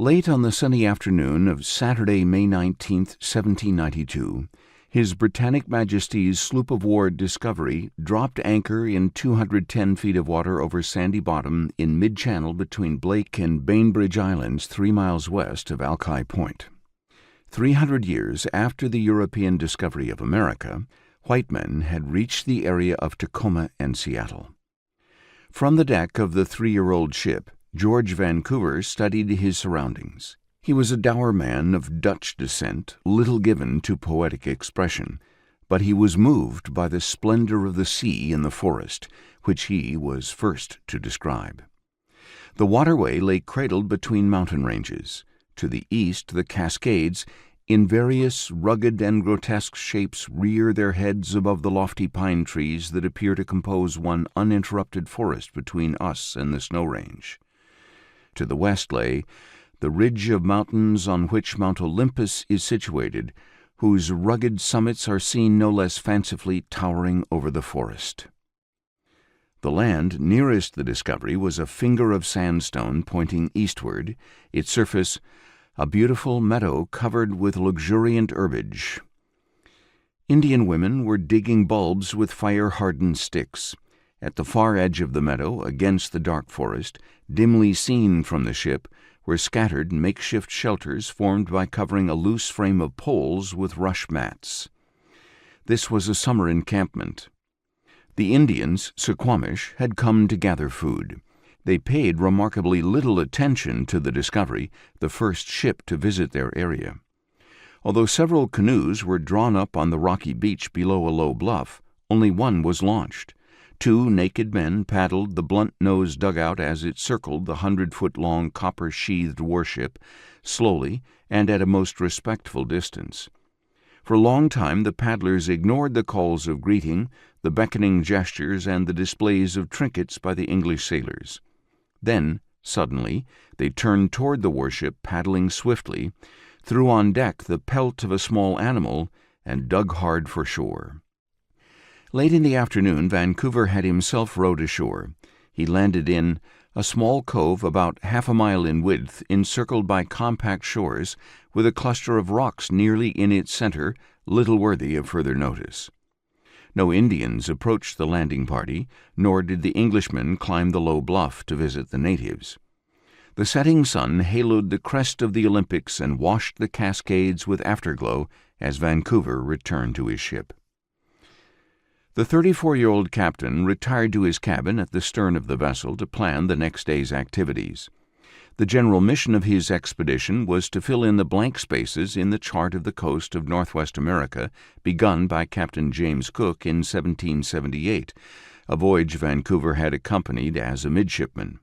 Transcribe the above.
Late on the sunny afternoon of Saturday, May 19th, 1792, His Britannic Majesty's sloop of war Discovery dropped anchor in 210 feet of water over Sandy Bottom in mid-channel between Blake and Bainbridge Islands 3 miles west of Alki Point. 300 years after the European discovery of America, white men had reached the area of Tacoma and Seattle. From the deck of the 3-year-old ship, George Vancouver studied his surroundings. He was a dour man of Dutch descent, little given to poetic expression, but he was moved by the splendor of the sea in the forest, which he was first to describe. The waterway lay cradled between mountain ranges. To the east, the Cascades, in various rugged and grotesque shapes, rear their heads above the lofty pine trees that appear to compose one uninterrupted forest between us and the snow range. To the west lay the ridge of mountains on which Mount Olympus is situated, whose rugged summits are seen no less fancifully towering over the forest. The land nearest the Discovery was a finger of sandstone pointing eastward, its surface a beautiful meadow covered with luxuriant herbage. Indian women were digging bulbs with fire-hardened sticks. At the far edge of the meadow, against the dark forest, dimly seen from the ship, were scattered makeshift shelters formed by covering a loose frame of poles with rush mats. This was a summer encampment. The Indians, Suquamish, had come to gather food. They paid remarkably little attention to the Discovery, the first ship to visit their area. Although several canoes were drawn up on the rocky beach below a low bluff, only one was launched. 2 naked men paddled the blunt-nosed dugout as it circled the 100-foot-long copper-sheathed warship, slowly and at a most respectful distance. For a long time the paddlers ignored the calls of greeting, the beckoning gestures, and the displays of trinkets by the English sailors. Then, suddenly, they turned toward the warship, paddling swiftly, threw on deck the pelt of a small animal, and dug hard for shore. Late in the afternoon, Vancouver had himself rowed ashore. He landed in a small cove about half a mile in width, encircled by compact shores, with a cluster of rocks nearly in its center, little worthy of further notice. No Indians approached the landing party, nor did the Englishmen climb the low bluff to visit the natives. The setting sun haloed the crest of the Olympics and washed the Cascades with afterglow as Vancouver returned to his ship. The 34-year-old captain retired to his cabin at the stern of the vessel to plan the next day's activities. The general mission of his expedition was to fill in the blank spaces in the chart of the coast of Northwest America begun by Captain James Cook in 1778, a voyage Vancouver had accompanied as a midshipman.